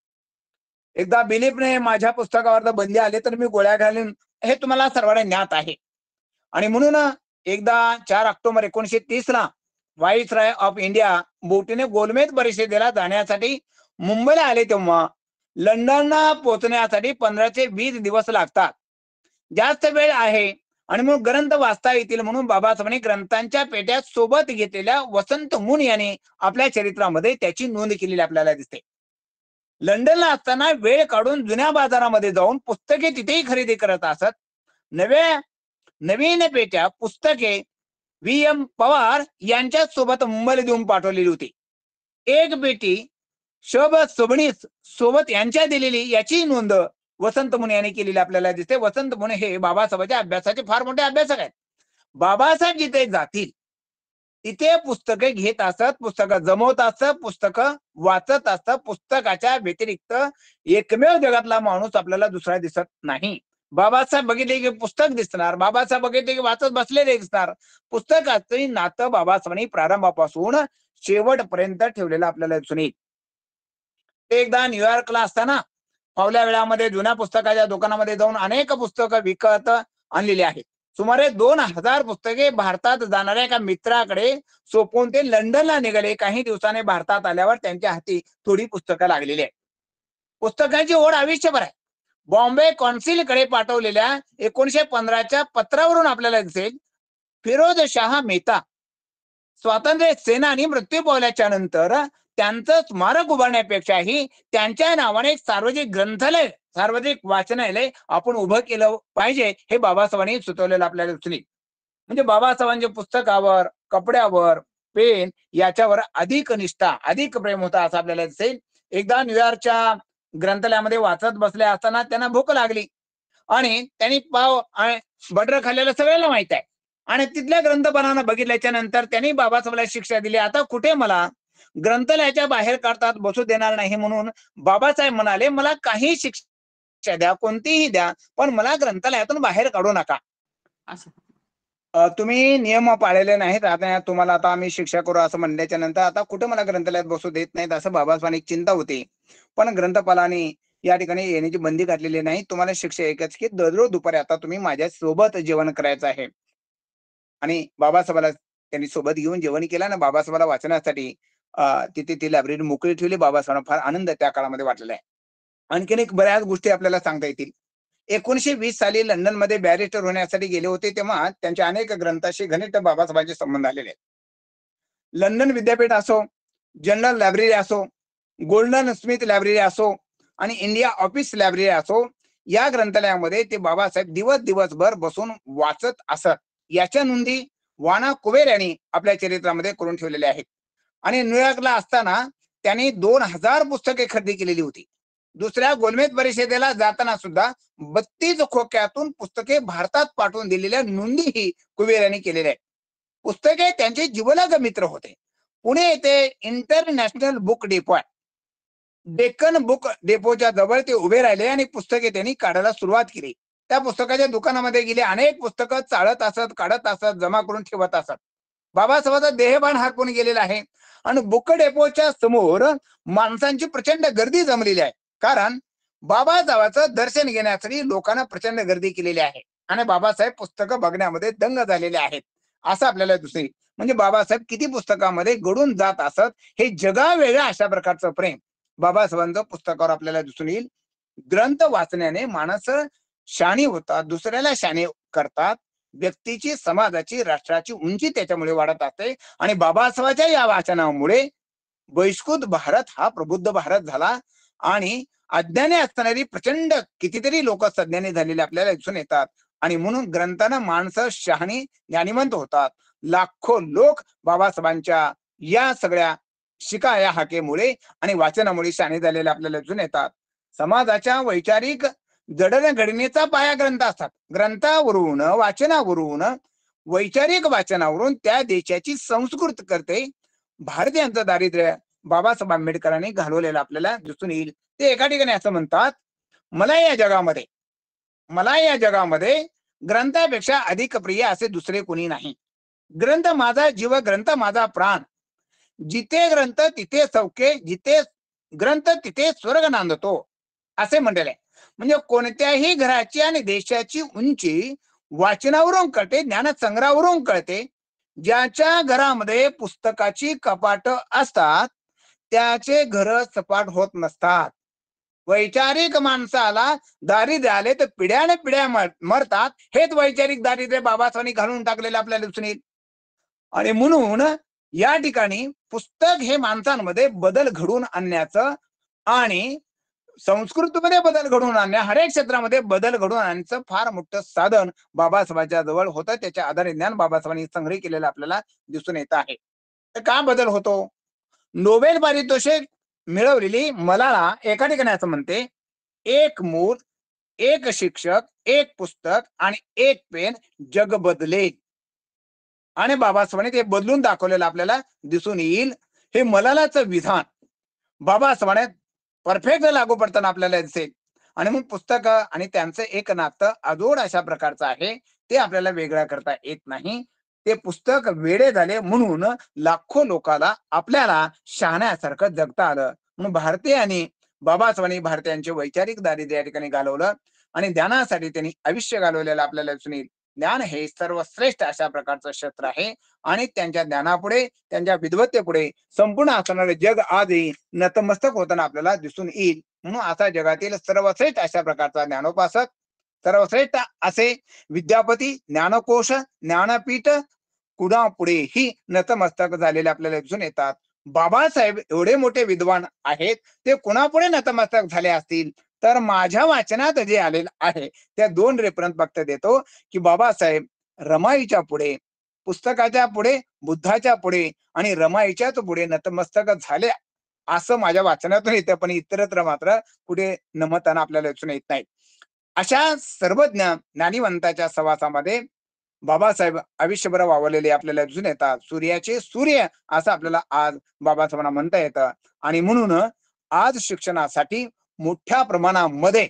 एकदा दिलीपने माझ्या पुस्तकावर बंदी आले तर मी गोळ्या घालून, हे तुम्हाला सर्वांना ज्ञात आहे. आणि म्हणून एकदा 4 ऑक्टोबर 1930 ला व्हाईसरॉय ऑफ इंडिया बोटीने गोलमेज परिषदेला जाण्यासाठी मुंबईला आले. तेव्हा लंडनला पोहोचण्यासाठी 15 ते 20 दिवस लागतात. जास्त वेळ आहे आणि मग ग्रंथ वाचता येतील म्हणून बाबासाहेबांनी ग्रंथांच्या पेट्या सोबत घेतलेल्या वसंत मुन यांनी आपल्या चरित्रामध्ये त्याची नोंद केलेली आपल्याला दिसते. लंडनला असताना वेळ काढून जुन्या बाजारामध्ये जाऊन पुस्तके तिथेही खरेदी करत असत. नवीन पेट्या पुस्तके VM पवार यांच्या सोबत मुंबईला देऊन पाठवलेली होती. एक पेटी शोभत सोबणीस सोबत यांच्या दिलेली याची नोंद वसंत मुने यांनी केलेली आपल्याला दिसते. वसंत मुने हे बाबासाहेबांच्या अभ्यासाचे फार मोठे अभ्यासक आहेत. बाबासाहेब जिथे जातील तिथे पुस्तके घेत असत, पुस्तकं जमवत असत, पुस्तकं वाचत असत. पुस्तकाच्या व्यतिरिक्त एकमेव जगातला माणूस आपल्याला दुसरा दिसत नाही. बाबासाहेब बघितले की पुस्तक दिसणार, बाबासाहेब बघितले की वाचत बसलेले दिसणार. पुस्तकाचे नातं बाबासाहेबांनी प्रारंभापासून शेवटपर्यंत ठेवलेलं आपल्याला दिसून येईल. एकदा न्यूयॉर्कला असताना फावल्या वेळामध्ये जुन्या पुस्तकाच्या दुकानामध्ये जाऊन अनेक पुस्तकं विकत आणलेली आहेत. सुमारे 2000 पुस्तके भारतात जाणाऱ्या एका मित्राकडे सोपवून ते लंडनला निघाले. काही दिवसांनी भारतात आल्यावर त्यांच्या हाती थोडी पुस्तकं लागलेली आहेत. पुस्तकांची ओढ आयुष्यभर आहे. बॉम्बे कौन्सिलकडे पाठवलेल्या 1915च्या पत्रावरून आपल्याला दिसेल, फिरोज शाह मेहता स्वातंत्र्य सेनानी मृत्यू पावल्याच्या नंतर त्यांचं स्मारक उभारण्यापेक्षाही त्यांच्या नावाने एक सार्वजनिक ग्रंथालय, सार्वजनिक वाचनालय आपण उभं केलं पाहिजे हे बाबासाहेबांनी सुचवलेलं आपल्याला दिसून येईल. म्हणजे बाबासाहेबांच्या पुस्तकावर, कपड्यावर, पेन याच्यावर अधिक निष्ठा, अधिक प्रेम होता असं आपल्याला दिसेल. एकदा न्यूयॉर्कच्या ग्रंथालयामध्ये वाचत बसले असताना त्यांना भूक लागली आणि त्यांनी पाव बटर खाल्लेलं सगळ्याला माहित आहे. आणि तिथल्या ग्रंथपालांना बघितल्याच्या नंतर त्यांनी बाबासाहेबांना शिक्षा दिली. आता कुठे मला ग्रंथालयाच्या बाहेर काढतात बसू देणार नाही म्हणून बाबासाहेब म्हणाले, मला काही शिक्षा द्या, कोणतीही द्या, पण मला ग्रंथालयातून बाहेर काढू नका. तुम्ही नियम पाळलेले नाहीत, आता तुम्हाला आता आम्ही शिक्षा करू असं म्हणल्याच्या नंतर आता कुठे मला ग्रंथालयात बसू देत नाहीत असं बाबासाहेबांनी चिंता होती. पण ग्रंथपालांनी या ठिकाणी येण्याची बंदी घातलेली नाही. तुम्हाला शिक्षा एकच की दररोज दुपारी आता तुम्ही माझ्या सोबत जेवण करायचं आहे. आणि बाबासाहेबाला त्यांनी सोबत घेऊन जेवण केलं ना. बाबासाहेबाला वाचण्यासाठी तिथे ती लायब्ररी मोकळी ठेवली. बाबासाहेबांना फार आनंद त्या काळामध्ये वाटलेला आहे. आणखीन एक बऱ्याच गोष्टी आपल्याला सांगता येतील. 1920 साली लंडन मध्ये बॅरिस्टर होण्यासाठी गेले होते, तेव्हा त्यांच्या अनेक ग्रंथाशी घनिष्ठ बाबासाहेबांचे संबंध आलेले आहेत. लंडन विद्यापीठ असो, जनरल लायब्ररी असो, गोल्डन स्मिथ लायब्ररी असो आणि इंडिया ऑफिस लायब्ररी असो, या ग्रंथालयामध्ये ते बाबासाहेब दिवसभर बसून वाचत असत. याच्या नोंदी वाना कुबेर यांनी आपल्या चरित्रामध्ये करून ठेवलेल्या आहेत. आणि न्यूयॉर्कला असताना त्यांनी 2000 पुस्तके खरेदी केलेली होती. दुसऱ्या गोलमेज परिषदेला जाताना सुद्धा 32 खोक्यातून पुस्तके भारतात पाठवून दिलेल्या नोंदीही कुबेर यांनी केलेल्या आहेत. पुस्तके त्यांचे जिवलग मित्र होते. पुणे येथे इंटरनॅशनल बुक डेपो आहे. डेक्कन बुक डेपोच्या जवळ ते उभे राहिले आणि पुस्तके त्यांनी काढायला सुरुवात केली. त्या पुस्तकाच्या दुकानामध्ये गेले, अनेक पुस्तकं चाळत असत, काढत असत, जमा करून ठेवत असत. बाबासाहेबांचा देहभान हरपून गेलेला आहे आणि बुक डेपोच्या समोर माणसांची प्रचंड गर्दी जमलेली आहे. कारण बाबासाहेबांचं दर्शन घेण्यासाठी लोकांना प्रचंड गर्दी केलेली आहे आणि बाबासाहेब पुस्तकं बघण्यामध्ये दंग झालेले आहेत असं आपल्याला दिसेल. म्हणजे बाबासाहेब किती पुस्तकामध्ये गडून जात असत हे जगावेगळ्या अशा प्रकारचं प्रेम बाबासाहेबांचं पुस्तकावर आपल्याला दिसून येईल. ग्रंथ वाचण्याने माणस शाणी होतात, दुसऱ्याला शाणी करतात. व्यक्तीची, समाजाची, राष्ट्राची उंची त्याच्यामुळे वाढत असते. आणि बाबासाहेबांच्या या वाचनामुळे बहिष्कृत भारत हा प्रबुद्ध भारत झाला आणि अज्ञानी असणारी प्रचंड कितीतरी लोक सज्ञानी झालेले आपल्याला दिसून येतात. आणि म्हणून ग्रंथानं माणसं शहाणी, ज्ञानिवंत होतात. लाखो लोक बाबासाहेबांच्या या सगळ्या शिका या हाकेमुळे आणि वाचनामुळे शहाणे झालेले आपल्याला दिसून येतात. समाजाच्या वैचारिक जडणघडणीचा पाया ग्रंथ असतात. ग्रंथावरून, वाचनावरून, वैचारिक वाचनावरून त्या देशाची संस्कृती करते. भारतीयांचं दारिद्र्य बाबासाहेब आंबेडकरांनी घालवलेलं आपल्याला दिसून येईल. ते एका ठिकाणी असं म्हणतात, मला या जगामध्ये ग्रंथापेक्षा अधिक प्रिय असे दुसरे कोणी नाही. ग्रंथ माझा जीव, ग्रंथ माझा प्राण. जिथे ग्रंथ तिथे सौख्य, जिथे ग्रंथ तिथे स्वर्ग नांदतो असे म्हटलेले आहे. म्हणजे कोणत्याही घराची आणि देशाची उंची वाचनावरून कळते, ज्ञानसंग्रहावरून कळते. ज्याच्या घरामध्ये पुस्तकाची कपाट असतात त्याचे घर सपाट होत नसतात. वैचारिक माणसाला दारिद्र्य आले तर पिढ्याने पिढ्या मरतात. हेच वैचारिक दारिद्र्य बाबासाहेबांनी घालून टाकलेलं आपल्याला दिसून येईल. आणि म्हणून या ठिकाणी पुस्तक हे माणसांमध्ये बदल घडवून आणण्याचं आणि संस्कृतीमध्ये बदल घडवून आणणे, हरेक क्षेत्रामध्ये बदल घडवून आणण्याचं फार मोठं साधन बाबासाहेबांच्या जवळ होतं. त्याच्या आधारे ज्ञान बाबासाहेबांनी संग्रह केलेलं आपल्याला दिसून येत आहे. तर का बदल होतो? नोबेल पारितोषिक मिळवलेली मलाला एका ठिकाणी असं म्हणते, एक मूल, एक शिक्षक, एक पुस्तक आणि एक पेन जग बदलेल. आणि बाबासाहेबांनी ते बदलून दाखवलेलं आपल्याला दिसून येईल. हे मलालाचं विधान बाबासाहेबांनी परफेक्ट लागू पडताना आपल्याला दिसेल. आणि मग पुस्तक आणि त्यांचं एक नातं अजोड अशा प्रकारचं आहे, ते आपल्याला वेगळं करता येत नाही. ते पुस्तक वेडे झाले म्हणून लाखो लोकाला आपल्याला शहाण्यासारखं जगता आलं. म्हणून भारतीयांनी बाबासाहेबांनी भारतीयांचे वैचारिक दारिद्र्य या ठिकाणी घालवलं आणि ज्ञानासाठी त्यांनी आयुष्य घालवलेलं आपल्याला दिसून येईल. ज्ञान हे सर्वश्रेष्ठ अशा प्रकारचं शस्त्र आहे आणि त्यांच्या ज्ञानापुढे, त्यांच्या विद्वत्तेपुढे संपूर्ण असणारे जग आजही नतमस्तक होताना आपल्याला दिसून येईल. म्हणून आता जगातील सर्वश्रेष्ठ अशा प्रकारचा ज्ञानोपासक, सर्वश्रेष्ठ असे विद्यापती, ज्ञानकोश, ज्ञानपीठ कुणापुढेही नतमस्तक झालेले आपल्याला दिसून येतात. बाबासाहेब एवढे मोठे विद्वान आहेत, ते कुणापुढे नतमस्तक झाले असतील तर माझ्या वाचनात जे आलेलं आहे त्या 2 रेफरन्स फक्त देतो, की बाबासाहेब रमाईच्या पुढे, पुस्तकाच्या पुढे, बुद्धाच्या पुढे आणि रमाईच्याच पुढे नतमस्तक झाले असं माझ्या वाचनातून येतं, पण इतरत्र मात्र कुठे नमताना आपल्याला दिसून येत नाही. अशा सर्वज्ञ ज्ञानिवंताच्या सहवासामध्ये बाबासाहेब आयुष्यभर वावरलेले आपल्याला दिसून येतात. सूर्याचे सूर्य असं आपल्याला आज बाबासाहेबांना म्हणता येतं. आणि म्हणून आज शिक्षणासाठी मोठ्या प्रमाणामध्ये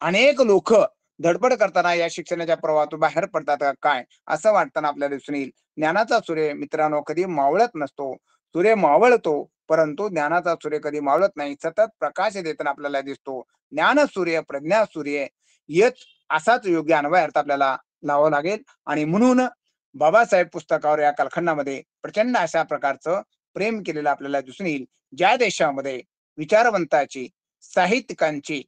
अनेक लोक धडपड करताना या शिक्षणाच्या प्रवाहातून बाहेर पडतात का काय असं वाटताना आपल्याला दिसून येईल. ज्ञानाचा सूर्य मित्रांनो कधी मावळत नसतो. सूर्य मावळतो परंतु ज्ञानाचा सूर्य कधी मावळत नाही, सतत प्रकाश देताना आपल्याला दिसतो. ज्ञान सूर्य, प्रज्ञा सूर्य येत असाच योग्य अन्वय अर्थ आपल्याला लावावा लागेल. आणि म्हणून बाबासाहेब पुस्तकावर या कालखंडामध्ये प्रचंड अशा प्रकारचं प्रेम केलेलं आपल्याला दिसून येईल. ज्या देशामध्ये विचारवंताची, साहित्यिकांची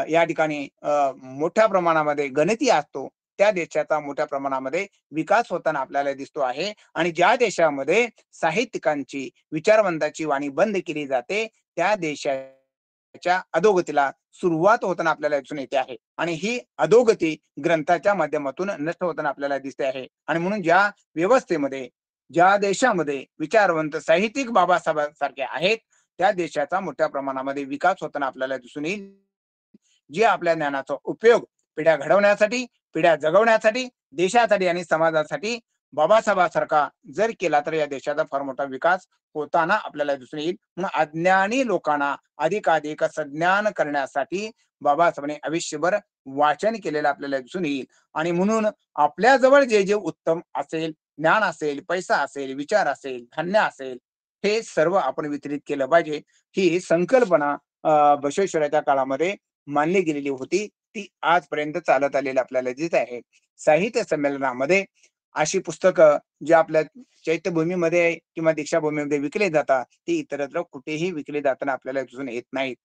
या ठिकाणी मोठ्या प्रमाणामध्ये गणती असतो, त्या देशाचा मोठ्या प्रमाणामध्ये विकास होताना आपल्याला दिसतो आहे. आणि ज्या देशामध्ये साहित्यिकांची, विचारवंताची वाणी बंद केली जाते, त्या देशाच्या अधोगतीला सुरुवात होताना आपल्याला दिसून येते आहे. आणि ही अधोगती ग्रंथाच्या माध्यमातून नष्ट होताना आपल्याला दिसते आहे. आणि म्हणून ज्या व्यवस्थेमध्ये, ज्या देशामध्ये विचारवंत साहित्यिक बाबासाहेबांसारखे आहेत, त्या देशाचा मोठ्या प्रमाणामध्ये विकास होताना आपल्याला दिसून येईल. जे आपल्या ज्ञानाचा उपयोग पिढ्या घडवण्यासाठी, पिढ्या जगवण्यासाठी, देशासाठी आणि समाजासाठी बाबासाहेबांसारखा जर केला तर या देशाचा फार मोठा विकास होताना आपल्याला दिसून येईल. म्हणून अज्ञानी लोकांना अधिकाधिक सज्ञान करण्यासाठी बाबासाहेबांनी आयुष्यभर वाचन केलेलं आपल्याला दिसून येईल. आणि म्हणून आपल्या जवळ जे जे उत्तम असेल, ज्ञान असेल, पैसा असेल, विचार असेल, धान्य असेल, हे सर्व आपण वितरित केलं पाहिजे. ही संकल्पना बसवेश्वराच्या काळामध्ये मानली गेलेली होती. ती आजपर्यंत चालत आलेली आपल्याला दिसत आहे. साहित्य संमेलनामध्ये अशी पुस्तकं जी आपल्या चैत्यभूमीमध्ये किंवा दीक्षाभूमीमध्ये विकले जातात, ती इतरत्र कुठेही विकले जाताना आपल्याला दिसून येत नाहीत.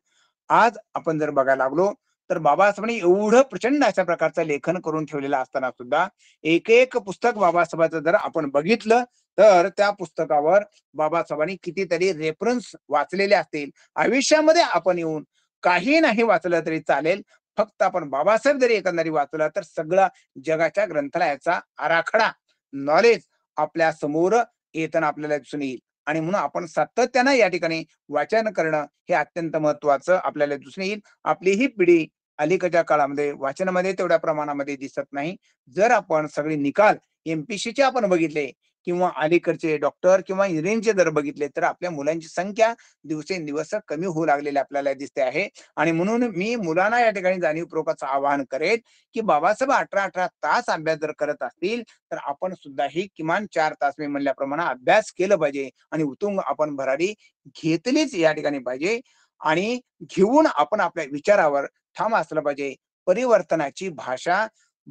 आज आपण जर बघायला लागलो तर बाबासाहेबांनी एवढं प्रचंड अशा प्रकारचं लेखन करून ठेवलेलं असताना सुद्धा एक एक पुस्तक बाबासाहेबांचं जर आपण बघितलं तर त्या पुस्तकावर बाबासाहेबांनी कितीतरी रेफरन्स वाचलेले असतील. आयुष्यामध्ये आपण येऊन काही नाही वाचलं तरी चालेल, फक्त आपण बाबासाहेब जरी एकंदरीत वाचलं तर सगळा जगाच्या ग्रंथालयाचा आराखडा, नॉलेज आपल्या समोर येताना आपल्याला दिसून येईल. आणि म्हणून आपण सातत्यानं या ठिकाणी वाचन करणं हे अत्यंत महत्वाचं आपल्याला दिसून येईल. आपली ही पिढी अलीकडच्या काळामध्ये वाचनामध्ये तेवढ्या प्रमाणामध्ये दिसत नाही. जर आपण सगळे निकाल एमपीसीचे आपण बघितले किंवा अलीकडचे डॉक्टर किंवा इंजिनिअरिंगचे जर बघितले तर आपल्या मुलांची संख्या दिवसेंदिवस कमी होऊ लागलेली आपल्याला दिसते आहे. आणि म्हणून मी मुलांना या ठिकाणी जाणीवपूर्वक आवाहन करेन की बाबासाहेब 18-18 तास अभ्यास जर करत असतील तर आपण सुद्धा ही किमान 4 तास मी म्हणल्याप्रमाणे अभ्यास केलं पाहिजे. आणि उतुंग आपण भरारी घेतलीच या ठिकाणी पाहिजे. आणि घेऊन आपण आपल्या विचारावर ठाम असलं पाहिजे. परिवर्तनाची भाषा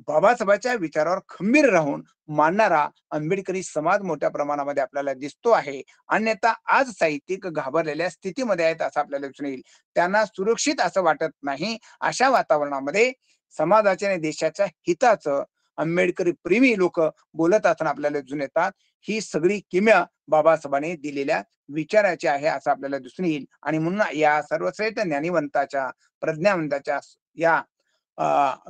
बाबासाहेबांच्या विचारावर खंबीर राहून मांडणारा आंबेडकरी समाज मोठ्या प्रमाणामध्ये आपल्याला दिसतो आहे. अन्यथा आज साहित्यिक घाबरलेल्या स्थितीमध्ये आहेत असं आपल्याला दिसून येईल. त्यांना सुरक्षित असं वाटत नाही. अशा वातावरणामध्ये समाजाच्या आणि देशाच्या हिताचं आंबेडकरी प्रेमी लोक बोलत असताना आपल्याला दिसून येतात. ही सगळी किमया बाबासाहेबांनी दिलेल्या विचाराची आहे असं आपल्याला दिसून येईल. आणि म्हणून या सर्वश्रेष्ठ ज्ञानीवंताच्या प्रज्ञावंताच्या या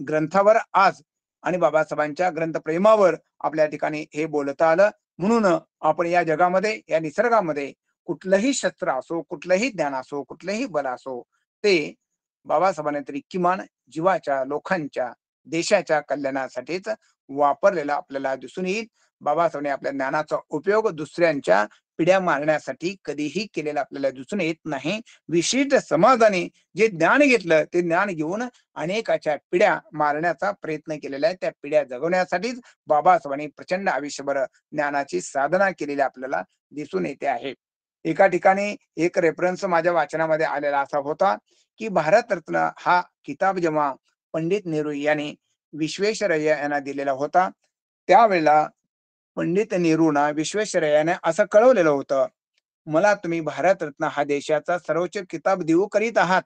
ग्रंथावर आज आणि बाबासाहेबांच्या ग्रंथप्रेमावर आपल्या ठिकाणी हे बोलता आलं. म्हणून आपण या जगामध्ये, या निसर्गामध्ये कुठलंही शस्त्र असो, कुठलंही ज्ञान असो, कुठलंही बल असो, ते बाबासाहेबांनी तरी किमान जीवाच्या, लोकांच्या, देशाच्या कल्याणासाठीच वापरलेला आपल्याला दिसून येईल. बाबासाहेबांनी आपल्या ज्ञानाचा उपयोग दुसऱ्यांच्या पिढ्या मारण्यासाठी कधीही केलेला आपल्याला दिसून येत नाही. विशिष्ट समाजाने जे ज्ञान घेतलं ते ज्ञान घेऊन अनेकाच्या पिढ्या मारण्याचा प्रयत्न केलेला आहे. त्या पिढ्या जगवण्यासाठीच बाबासाहेबांनी प्रचंड आयुष्यभर ज्ञानाची साधना केलेली आपल्याला दिसून येते आहे. एका ठिकाणी एक रेफरन्स माझ्या वाचनामध्ये आलेला असा होता की भारतरत्न हा किताब जेव्हा पंडित नेहरू यांनी विश्वेश्वरय्या यांना दिलेला होता, त्यावेळेला पंडित नेहरूंना विश्वेश्वरय्याने असं कळवलेलं होतं, मला तुम्ही भारतरत्न हा देशाचा सर्वोच्च किताब देऊ करीत आहात,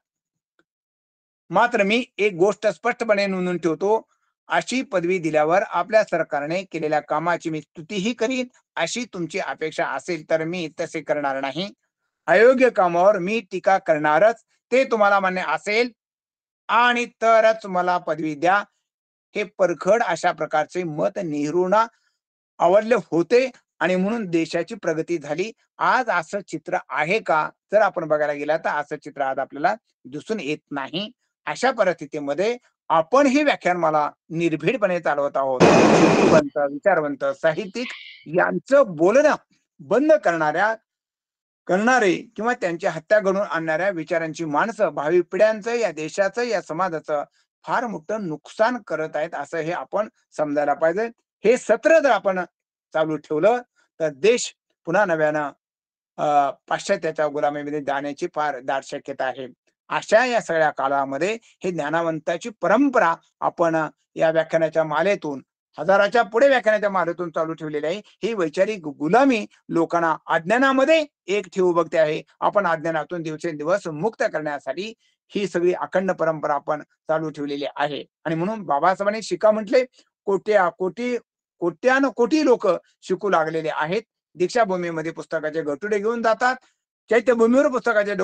मात्र मी एक गोष्ट स्पष्टपणे नोंदवून ठेवतो, अशी पदवी दिल्यावर आपल्या सरकारने केलेल्या कामाची मी स्तुतीही करीन. अशी तुमची अपेक्षा असेल तर मी तसे करणार नाही. अयोग्य कामावर मी टीका करणारच, ते तुम्हाला मान्य असेल आणि तरच मला पदवी द्या. हे परखड अशा प्रकारचे मत नेहरूंना आवडले होते आणि म्हणून देशाची प्रगती झाली. आज असं चित्र आहे का? जर आपण बघायला गेला तर असं चित्र आज आपल्याला दिसून येत नाही. अशा परिस्थितीमध्ये आपण ही व्याख्यानमाला निर्भीडपणे चालवत आहोत. बुद्धिवंत, विचारवंत, साहित्यिक यांचं बोलणं बंद करणारे किंवा त्यांची हत्या घडवून आणणाऱ्या विचारांची माणसं भावी पिढ्यांचं, या देशाचं, या समाजाचं फार मोठं नुकसान करत आहेत असं हे आपण समजायला पाहिजे. हे सत्र जर आपण चालू ठेवलं तर देश पुन्हा नव्यानं पाश्चात्याच्या गुलामीमध्ये जाण्याची फार दाट शक्यता आहे. अशा या सगळ्या काळामध्ये हे ज्ञानावंताची परंपरा आपण या व्याख्यानाच्या मालेतून, हजाराच्या पुढे व्याख्यानाच्या मालेतून चालू ठेवलेली आहे. ही वैचारिक गुलामी लोकांना अज्ञानामध्ये एक ठेवू बघते आहे. आपण अज्ञानातून दिवसेंदिवस मुक्त करण्यासाठी ही सगळी अखंड परंपरा आपण चालू ठेवलेली आहे. आणि म्हणून बाबासाहेबांनी शिका म्हटले, कोट्यान कोटी लोक शिकू लागलेले आहेत. दीक्षाभूमीमध्ये पुस्तकाचे गटुडे घेऊन जातात, चैत्यभूमीवर पुस्तकाचे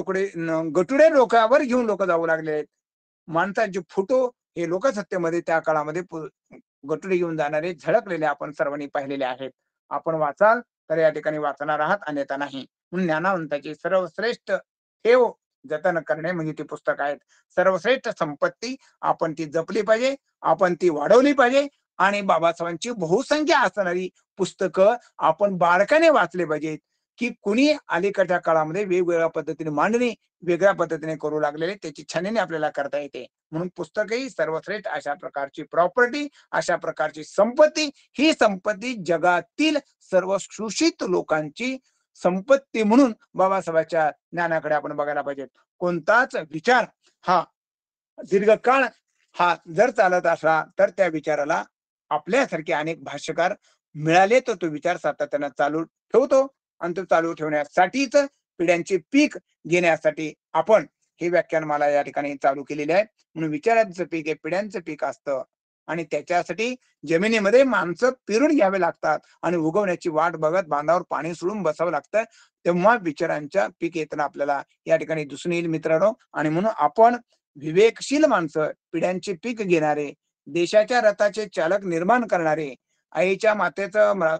गटुडे लोकांवर घेऊन लोक जाऊ लागले आहेत. माणसांचे फोटो हे लोकसत्तेमध्ये त्या काळामध्ये गटुडे घेऊन जाणारे झळकलेले आपण सर्वांनी पाहिलेले आहेत. आपण वाचाल तर या ठिकाणी वाचणार आहात, अन्यथा नाही. म्हणून ज्ञानावंताची सर्वश्रेष्ठ ठेव जतन करणे म्हणजे ती पुस्तक आहेत. सर्वश्रेष्ठ संपत्ती आपण ती जपली पाहिजे, आपण ती वाढवली पाहिजे. आणि बाबासाहेबांची बहुसंख्य असणारी पुस्तकं आपण बारकाने वाचले पाहिजेत, की कुणी अलीकडच्या काळामध्ये वेगवेगळ्या पद्धतीने मांडणी वेगळ्या पद्धतीने करू लागलेले, त्याची छाननी आपल्याला करता येते. म्हणून पुस्तकही सर्वश्रेष्ठ अशा प्रकारची प्रॉपर्टी, अशा प्रकारची संपत्ती, ही संपत्ती जगातील सर्व सुशिक्षित लोकांची संपत्ती म्हणून बाबासाहेबांच्या ज्ञानाकडे आपण बघायला पाहिजे. कोणताच विचार हा दीर्घकाळ हा जर चालत असला तर त्या विचाराला आपल्यासारखे अनेक भाष्यकार मिळाले तर तो विचार सातत्यानं चालू ठेवतो. आणि तो चालू ठेवण्यासाठीच पिढ्यांचे पीक घेण्यासाठी आपण हे व्याख्यान मला या ठिकाणी चालू केलेले आहे. म्हणून विचारांचं पीक हे पिढ्यांचं पीक असतं आणि त्याच्यासाठी जमिनीमध्ये माणसं पेरून घ्यावे लागतात आणि उगवण्याची वाट बघत बांधावर पाणी सोडून बसावं लागतं. तेव्हा विचारांच्या पीक येताना आपल्याला या ठिकाणी दिसून येईल मित्रांनो. आणि म्हणून आपण विवेकशील माणसं, पिढ्यांचे पीक घेणारे, देशाच्या रथाचे चालक निर्माण करणारे, आईच्या मातेचं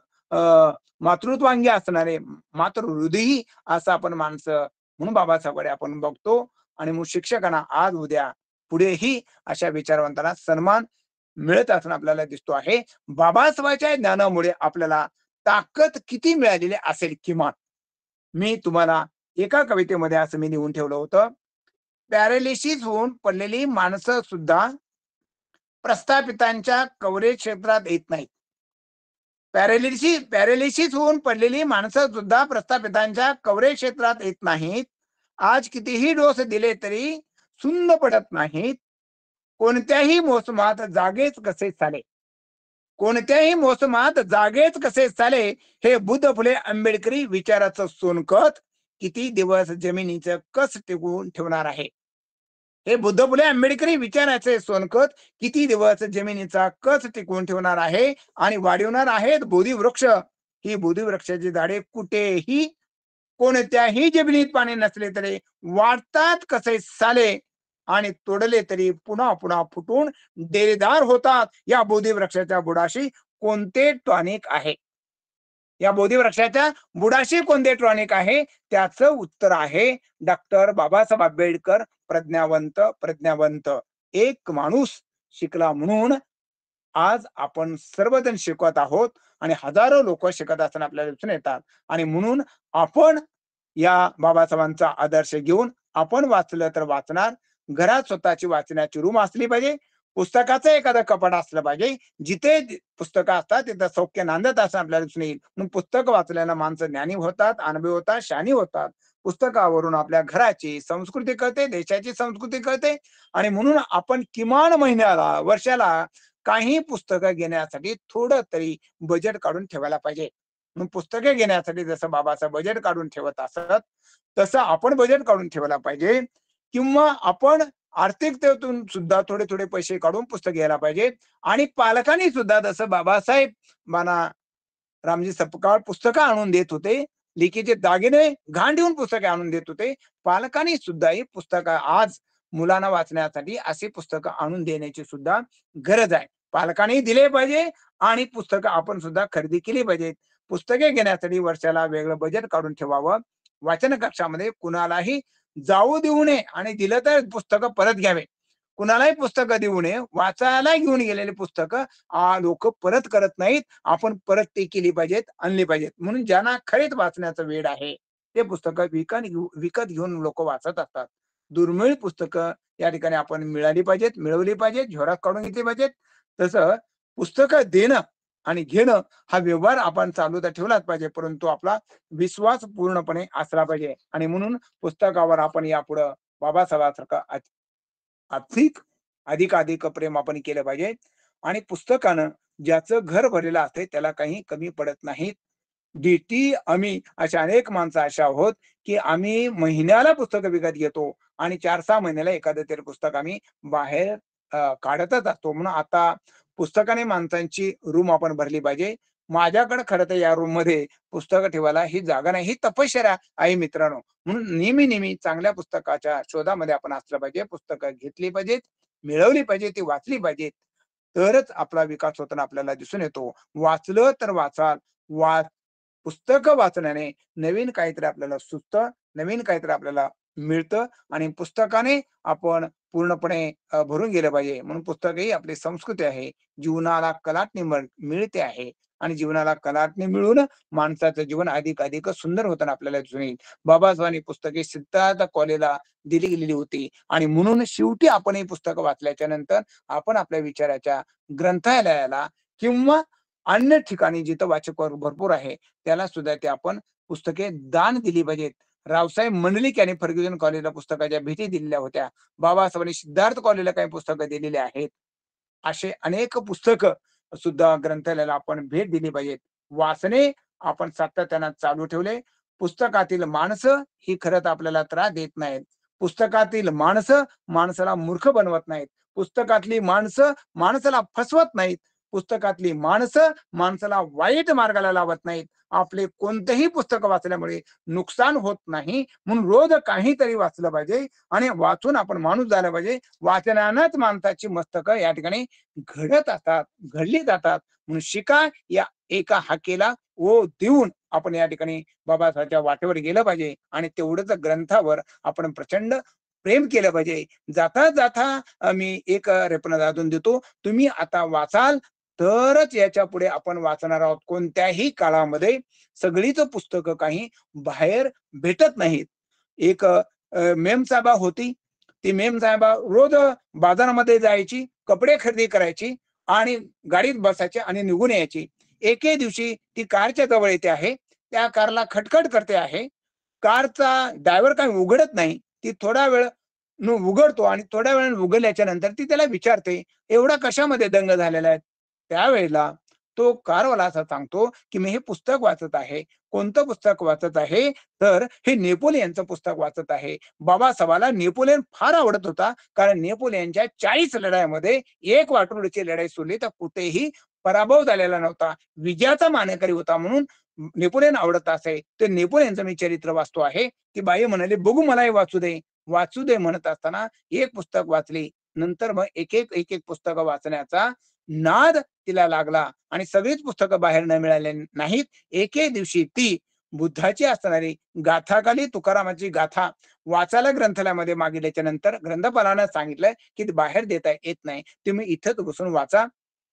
मातृत्वांगी असणारे, मातृहृदयी असं आपण माणसं म्हणून बाबासाहेबांकडे आपण बघतो. आणि मग शिक्षकांना आज उद्या पुढेही अशा विचारवंतांना सन्मान मिळत असणं आपल्याला दिसतो आहे. बाबासाहेबांच्या ज्ञानामुळे आपल्याला ताकद किती मिळालेली असेल किमान. मी तुम्हाला एका कवितेमध्ये असं मी लिहून ठेवलं होतं, पॅरालिसिस होऊन पडलेली माणसं सुद्धा प्रस्थापितांच्या कव्हरेज क्षेत्रात येत नाहीत. पॅरालिसिस होऊन पडलेली माणसं सुद्धा प्रस्थापितांच्या कव्हरेज क्षेत्रात येत नाहीत. आज कितीही डोस दिले तरी सुन्न पडत नाहीत. कोणत्याही मोसमात जागेच कसे चाले, कोणत्याही मोसमात जागेच कसे चाले, हे बुद्ध फुले आंबेडकरी विचाराचं सोनकत किती दिवस जमिनीचं कस टिकवून ठेवणार आहे. हे बुद्ध फुले आंबेडकरी विचाराचे सोनखत किती दिवस जमिनीचा कच टिकवून ठेवणार आहे आणि वाढवणार आहेत बोधी वृक्ष. ही बोधी वृक्षाची झाडे कुठेही कोणत्याही जमिनीत पाणी नसले तरी वाढतात कसे साले आणि तोडले तरी पुन्हा पुन्हा फुटून डेरेदार होतात. या बोधी वृक्षाच्या बुडाशी कोणते टॉनिक आहे? या बोधी वृक्षाच्या बुडाशी कोणते टॉनिक आहे? त्याचं उत्तर आहे डॉक्टर बाबासाहेब आंबेडकर. प्रज्ञावंत प्रज्ञावंत एक माणूस शिकला म्हणून आज आपण सर्वजण शिकवत आहोत आणि हजारो लोक शिकत असताना आपल्याला दिसून येतात. आणि म्हणून आपण या बाबासाहेबांचा आदर्श घेऊन आपण वाचलं तर वाचणार. घरात स्वतःची वाचण्याची रूम असली पाहिजे. पुस्तकाचं एखादं कपाट असलं पाहिजे. जिथे पुस्तकं असतात तिथं सौख्य नांदत असं आपल्याला दिसून येईल. म्हणून पुस्तक वाचल्यानं माणसं ज्ञानी होतात, अनुभवी होतात, शहाणी होतात. पुस्तकावरून आपल्या घराची संस्कृती कळते, देशाची संस्कृती कळते. आणि म्हणून आपण किमान महिन्याला वर्षाला काही पुस्तकं घेण्यासाठी थोडं तरी बजेट काढून ठेवायला पाहिजे. म्हणून पुस्तके घेण्यासाठी जसं बाबाचं बजेट काढून ठेवत असत तसं आपण बजेट काढून ठेवायला पाहिजे. किंवा आपण आर्थिकतेतून सुद्धा थोडे थोडे पैसे काढून पुस्तक घ्यायला पाहिजे. आणि पालकांनी सुद्धा जसं बाबासाहेब बाना रामजी सपकाळ पुस्तकं आणून देत होते, लेखीचे दागिने घाण ठेवून पुस्तके आणून देत होते, पालकांनी सुद्धा ही पुस्तकं आज मुलांना वाचण्यासाठी अशी पुस्तकं आणून देण्याची सुद्धा गरज आहे. पालकांनी दिले पाहिजे आणि पुस्तकं आपण सुद्धा खरेदी केली पाहिजेत. पुस्तके घेण्यासाठी वर्षाला वेगळं बजेट काढून ठेवावं. वाचन कक्षामध्ये कुणालाही जाऊ देऊ नये आणि दिलं तर पुस्तकं परत घ्यावे. कुणालाही पुस्तकं देऊ नये. वाचायला घेऊन गेलेले पुस्तकं लोक परत करत नाहीत. आपण परत ते केली पाहिजेत, आणली पाहिजेत. म्हणून ज्यांना खरेच वाचण्याचं वेड आहे ते पुस्तकं विकत घेऊन लोक वाचत असतात. दुर्मिळ पुस्तकं या ठिकाणी आपण मिळाली पाहिजेत, मिळवली पाहिजेत, झेरॉक्स काढून घेतली पाहिजेत. तसं पुस्तकं देणं आणि घेणं हा व्यवहार आपण चालू तर ठेवलाच पाहिजे, परंतु आपला विश्वास पूर्णपणे असला पाहिजे. आणि म्हणून पुस्तकावर आपण यापुढं बाबासाहेबांसारखं अधिक प्रेम आपण केलं पाहिजे. आणि पुस्तकानं ज्याचं घर भरलेलं असते त्याला काही कमी पडत नाहीत. डीटी आम्ही अशा अनेक माणसं अशा आहोत की आम्ही महिन्याला पुस्तकं विकत घेतो आणि 4-6 महिन्याला एखादं तरी पुस्तक आम्ही बाहेर काढतच असतो. म्हणून आता पुस्तकाने माणसांची रूम आपण भरली पाहिजे. माझ्याकडे खरं तर या रूम मध्ये पुस्तकं ठेवायला ही जागा नाही, ही तपश्चर्या आहे मित्रांनो. म्हणून नेहमी चांगल्या पुस्तकाच्या शोधामध्ये आपण असलं पाहिजे. पुस्तकं घेतली पाहिजेत, मिळवली पाहिजे, ती वाचली पाहिजेत. तरच आपला विकास होताना आपल्याला दिसून येतो. वाचलं तर वाचाल. पुस्तकं वाचण्याने नवीन काहीतरी आपल्याला सुचतं, नवीन काहीतरी आपल्याला मिळतं आणि पुस्तकाने आपण पूर्णपणे भरून गेलं पाहिजे. म्हणून पुस्तक ही आपली संस्कृती आहे. जीवनाला कलाटणी मिळते आहे आणि जीवनाला कलाटणी मिळून माणसाचं जीवन अधिक सुंदर होताना आपल्याला दिसून येईल. बाबासाहेबांनी पुस्तके सिद्धार्थ कॉलेजला दिली गेलेली होती आणि म्हणून शेवटी आपण ही पुस्तकं वाचल्याच्या नंतर आपण आपल्या विचाराच्या ग्रंथालयाला किंवा अन्य ठिकाणी जिथं वाचक भरपूर आहे त्याला सुद्धा ते आपण पुस्तके दान दिली पाहिजेत. रावसाहेब मंडलिक यांनी फर्ग्युसन कॉलेजला पुस्तकाच्या भेटी दिलेल्या होत्या. बाबासाहेबांनी सिद्धार्थ कॉलेजला काही पुस्तकं दिलेली आहेत. असे अनेक पुस्तकं सुद्धा ग्रंथालयाला आपण भेट दिली पाहिजेत. वाचणे आपण सातत्यानं चालू ठेवले. पुस्तकातील माणसं ही खरंच आपल्याला त्रास देत नाहीत. पुस्तकातील माणसं माणसाला मूर्ख बनवत नाहीत. पुस्तकातली माणसं माणसाला फसवत नाहीत. पुस्तकातली माणसं माणसाला वाईट मार्गाला लावत नाहीत. आपले कोणतेही पुस्तक वाचल्यामुळे नुकसान होत नाही. म्हणून रोज काहीतरी वाचलं पाहिजे आणि वाचून आपण माणूस झाला पाहिजे. वाचनानंच माणसाची मस्तकं या ठिकाणी घडत असतात, घडली जातात. म्हणून शिका या एका हाकेला ओ देऊन आपण या ठिकाणी बाबासाहेबांच्या वाटेवर गेलं पाहिजे आणि तेवढंच ग्रंथावर आपण प्रचंड प्रेम केलं पाहिजे. जाता जाता मी एक रेपण दादून देतो. तुम्ही आता वाचाल तरच याच्या पुढे आपण वाचणार आहोत. कोणत्याही काळामध्ये सगळीच पुस्तकं काही बाहेर भेटत नाहीत. एक मेमसाहेबा होती. ती मेमसाहेबा रोज बाजारामध्ये जायची, कपडे खरेदी करायची आणि गाडीत बसायची आणि निघून यायची. एके दिवशी ती कारच्या जवळ येते आहे. त्या कारला खटखट करते आहे. कारचा ड्रायव्हर काही उघडत नाही. ती थोडा वेळ उघडतो आणि थोड्या वेळाने उघडल्याच्या नंतर ती त्याला विचारते, एवढा कशामध्ये दंग झालेला आहे? त्यावेळेला तो कारवाला असा सांगतो की मी हे पुस्तक वाचत आहे. कोणतं पुस्तक वाचत आहे? तर हे नेपोलियनचं पुस्तक वाचत आहे. बाबासाहेबाला नेपोलियन फार आवडत होता, कारण नेपोलियनच्या 40 लढाईमध्ये एक वाटोळीची लढाई सोडली तर कुठेही पराभव झालेला नव्हता. विजयाचा मानकरी होता म्हणून नेपोलियन आवडत असे. ते नेपोलियनचं मी चरित्र वाचतो आहे. ती बाई म्हणाली, "बघू मलाही वाचू दे." वाचू दे म्हणत असताना एक पुस्तक वाचली. नंतर मग एक पुस्तकं वाचण्याचा नाद तिला लागला आणि सगळीच पुस्तकं बाहेर न मिळाले नाहीत. एके दिवशी ती बुद्धाची असणारी गाथाखाली तुकारामाची गाथा वाचायला ग्रंथालयामध्ये मागितल्याच्या नंतर ग्रंथपालानं सांगितलं, की ती बाहेर देता येत नाही. तुम्ही इथंच बसून वाचा.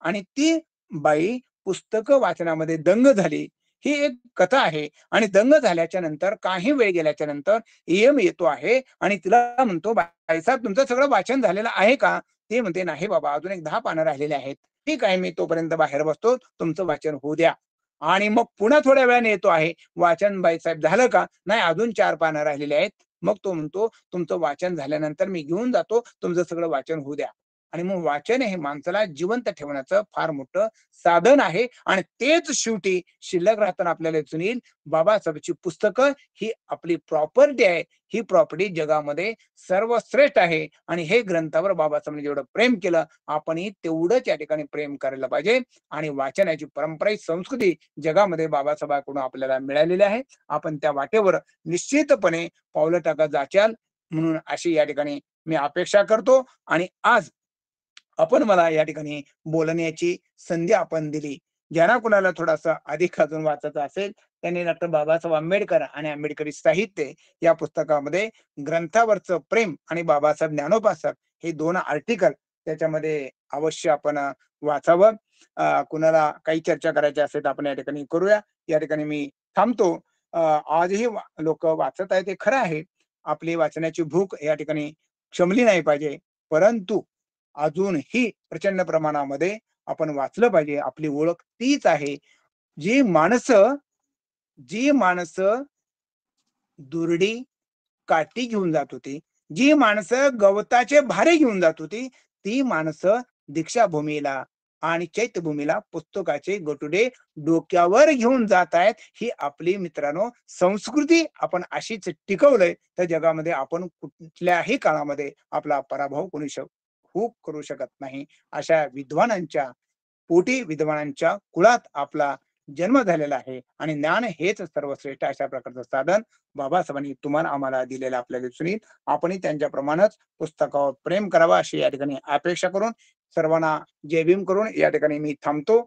आणि ती बाई पुस्तकं वाचण्यामध्ये दंग झाली. ही एक कथा आहे आणि दंग झाल्याच्या नंतर काही वेळ गेल्याच्या नंतर यम येतो आहे आणि तिला म्हणतो, "बाईसाहेब तुमचं सगळं वाचन झालेलं आहे का?" ती म्हणते, "नाही बाबा, अजून एक 10 पानं राहिलेली आहेत." "ठीक आहे, मी तोपर्यंत बाहेर बसतो. तुमचं वाचन होऊ द्या." आणि मग पुन्हा थोड्या वेळाने येतो आहे. "वाचन बाईसाहेब झालं का?" "नाही, अजून 4 पानं राहिलेली आहेत." मग तो म्हणतो, "तुमचं वाचन झाल्यानंतर मी घेऊन जातो. तुमचं सगळं वाचन होऊ द्या." आणि मग वाचन हे माणसाला जिवंत ठेवण्याचं फार मोठं साधन आहे आणि तेच शेवटी शिल्लक राहताना आपल्याला दिसून येईल. बाबासाहेबची पुस्तकं ही आपली प्रॉपर्टी आहे. ही प्रॉपर्टी जगामध्ये सर्वश्रेष्ठ आहे आणि हे ग्रंथावर बाबासाहेबांनी जेवढं प्रेम केलं, आपणही तेवढंच या ठिकाणी प्रेम करायला पाहिजे आणि वाचनाची परंपरा, ही संस्कृती जगामध्ये बाबासाहेबांकडून आपल्याला मिळालेली आहे. आपण त्या वाटेवर निश्चितपणे पावलं टाकत जाचाल म्हणून अशी या ठिकाणी मी अपेक्षा करतो आणि आज आपण मला या ठिकाणी बोलण्याची संधी आपण दिली. ज्यांना कुणाला थोडासा अधिक अजून वाचायचं असेल, त्यांनी डॉक्टर बाबासाहेब आंबेडकर आणि आंबेडकरी साहित्य या पुस्तकामध्ये ग्रंथावरचं प्रेम आणि बाबासाहेब ज्ञानोपासक हे 2 आर्टिकल त्याच्यामध्ये अवश्य आपण वाचावं. कुणाला काही चर्चा करायची असेल तर आपण या ठिकाणी करूया. या ठिकाणी मी थांबतो. आजही लोकं वाचत आहेत हे खरं आहे. आपली वाचण्याची भूक या ठिकाणी शमली नाही पाहिजे. परंतु अजूनही प्रचंड प्रमाणामध्ये आपण वाचलं पाहिजे. आपली ओळख तीच आहे. जी माणसं जी माणसं दुर्डी, काठी घेऊन जात होती, जी माणसं गवताचे भारे घेऊन जात होती, ती माणसं दीक्षाभूमीला आणि चैत्यभूमीला पुस्तकाचे गटुडे डोक्यावर घेऊन जात आहेत. ही आपली मित्रांनो संस्कृती आपण अशीच टिकवलंय, तर जगामध्ये आपण कुठल्याही काळामध्ये आपला पराभव होऊ करू शकत नाही. अशा विद्वानांच्या पोटी, विद्वानांच्या कुळात आपला जन्म झालेला आहे आणि ज्ञान हेच सर्वश्रेष्ठ अशा प्रकारचं साधन बाबासाहेबांनी तुम्हाला आम्हाला दिलेलं आपल्याला दिसून येईल. आपणही त्यांच्याप्रमाणेच पुस्तकावर प्रेम करावं अशी या ठिकाणी अपेक्षा करून सर्वांना जय भीम करून या ठिकाणी मी थांबतो.